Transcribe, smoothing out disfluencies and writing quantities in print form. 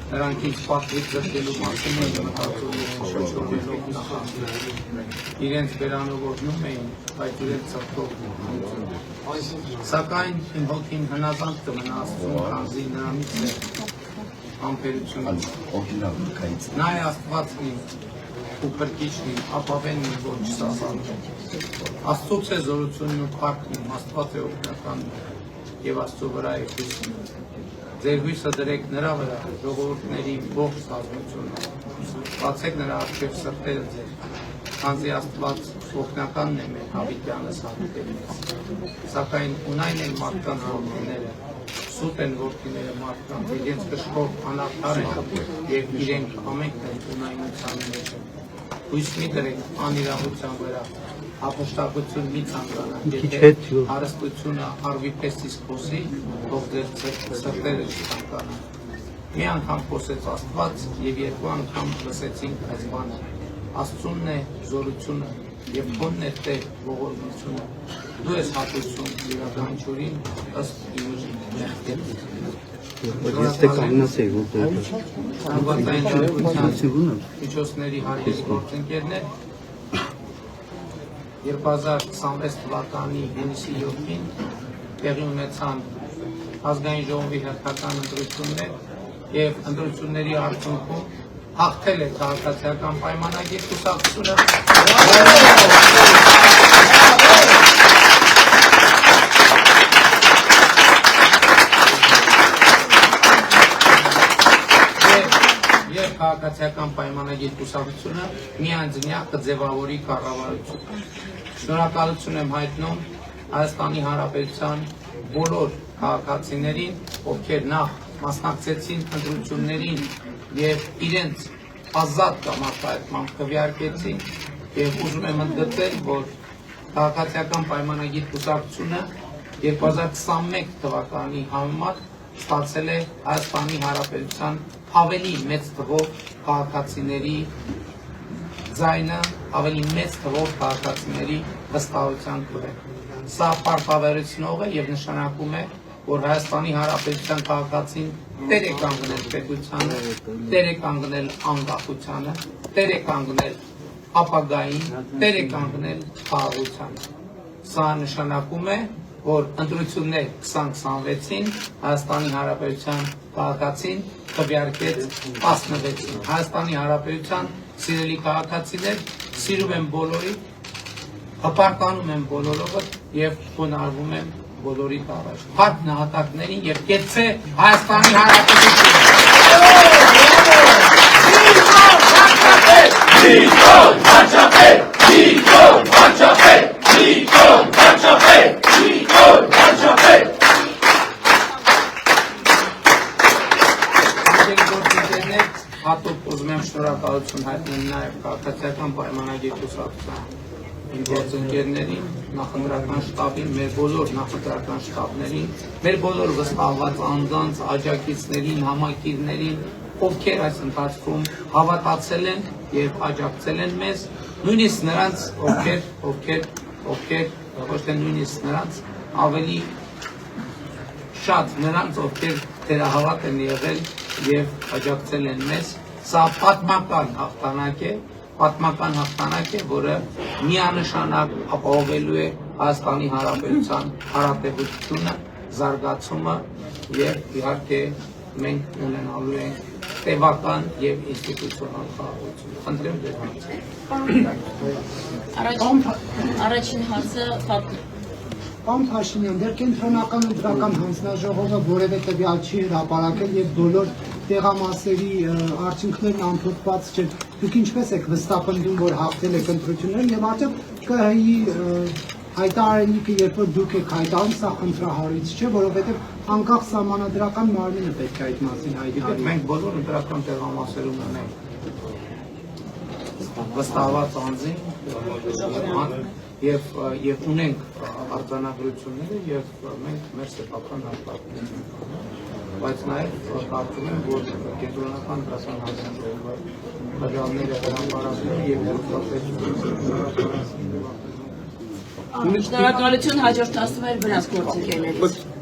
Նրանք ինձ պատվից զրկելու մասին էին մտածում և շրջողելով նախանձում։ Իրենց բերանողորնում էին, բայց իրենց ծրտով Սակայն իմ հոգին հնազանդ կմնա Աստծուն, քանզի նրանից է համբերությունը։ Նա է Աստվածն իմ ու փրկիչն իմ, ապավենն իմ, որ չսասանվեմ։ Աստծուց է զորությունն ու փառքն իմ, Աստված է օգնականն և Աստծու վրա է հույսն։ Ձեր հույսը դրեք նրա վրա, ժողովուրդների ողջ կազմությունը, բացեք նրա առջև սրտերը ձեր, քանզի Աստված օգնականն է մեր հավիտյանս հանդիպելիս։ Սակայն ունայն են մարդկանց որդիները, սուտ են որդիները մարդկանց, իրենց կշռով անարդար են և իրենք ամենքն են ունայնության մեջ։ Հույս մի դրեք անիրավության վրա, ապշտակություն մի ցանկանան, եթե հարստությունը արվի պես իսկ խոսի, թող ձեր սրտերը չցանկանան։ Մի անգամ խոսեց Աստված և երկու անգամ լսեցինք այս բանը։ Աստծունն է զորությունը և քոնն է Տեր ողորմությունը։ Դու ես հատուցում յուրաքանչյուրին ըստ իր մեղքերի։ Միջոցների հարգելի գործընկերներ, 2026 թվականի հունիսի 7-ին տեղի ունեցան ազգային ժողովի հերթական ընտրություններ և ընտրությունների արդյունքում հաղթել է քաղաքացիական պայմանագիր կուսակցությունը։ Եվ քաղաքացիական պայմանագիր կուսակցությունը միանձնյա կձևավորի կառավարություն։ Շնորհակալություն եմ հայտնում Հայաստանի Հանրապետության բոլոր քաղաքացիներին, ովքեր նախ մասնակցեցին ընտրություններին և իրենց ազատ կամարտահայտմամբ քվեարկեցին և ուզում եմ ընդգծել, որ քաղաքացիական պայմանագիր կուսակցությունը 2021 թվականի համեմատ ստացել է Հայաստանի Հանրապետության ավելի մեծ թվով քաղաքացիների ձայնը, ավելի մեծ թվով քաղաքացիների վստահության կուլը։ Սա պարտավորեցնող է և նշանակում է, որ Հայաստանի Հանրապետության քաղաքացին տեր է կանգնել պետությանը, տեր է կանգնել անկախությանը, տեր է կանգնել ապագային, տեր է կանգնել խաղաղությանը։ Սա նշանակում է, որ ընտրություններ 2026-ին Հայաստանի Հանրապետության քաղաքացին քվեարկեց 16-ին։ Հայաստանի Հանրապետության սիրելի քաղաքացիներ, սիրում եմ բոլորիդ, հպարտանում եմ բոլորովդ և խոնարհվում եմ բոլորիդ առաջ։ Փառք նահատակներին և կեցցե Հայաստանի Հանրապետությունը։ Հատուկ ուզում եմ շնորհակալություն հայտնել նաև քաղաքացիական պայմանագիր կուսակցության իմ գործընկերներին, նախընտրական շտաբին, մեր բոլոր նախընտրական շտաբներին, մեր բոլոր վստահված անձանց, աջակիցներին, համակիրներին, ովքեր այս ընթացքում հավատացել են և աջակցել են մեզ, նույնիսկ նրանց, ովքեր ոչ թե նույնիսկ նրանց, ավելի շատ նրանց, ովքեր թերահավատ են եղել և աջակցել են մեզ, սա պատմական հաղթանակ է, որը միանշանակ ապահովելու է Հայաստանի Հանրապետության հարատևությունը, զարգացումը և իհարկե մենք ունենալու ենք տևական և ինստիտուցիոնալ խաղաղություն։ Խնդրեմ ձեր Առաջին հարցը Պարոն Փաշինյան, դեռ կենտրոնական ընտրական հանձնաժողովը որևէ տվյալ չի հրապարակել և բոլոր տեղամասերի արդյունքներն ամփոփված չեն։ Դուք ինչպես եք վստահպնդում, որ հաղթել եք ընտրությունները և արդյոք ԿՀ-ի հայտարարելիքը, երբ որ դուք եք հայտարարում, սա խնդրահարույց չէ, որովհետև անկախ սահմանադրական մարմինը պետք է այդ մասին հայտարարի։ Մենք բոլոր ընտրական տեղամասերում ունենք վստահված անձին և ունենք արձանագրությունները և մենք մեր սեփական հաշվարկներն ենք։ բայց նաև կարծում եմ, որ կենտրոնական դրական հանձնաժողովը տվյալները հրապարակում եւ Շնորհակալություն հաջորդ աստղեր վրաց գործընկերներից։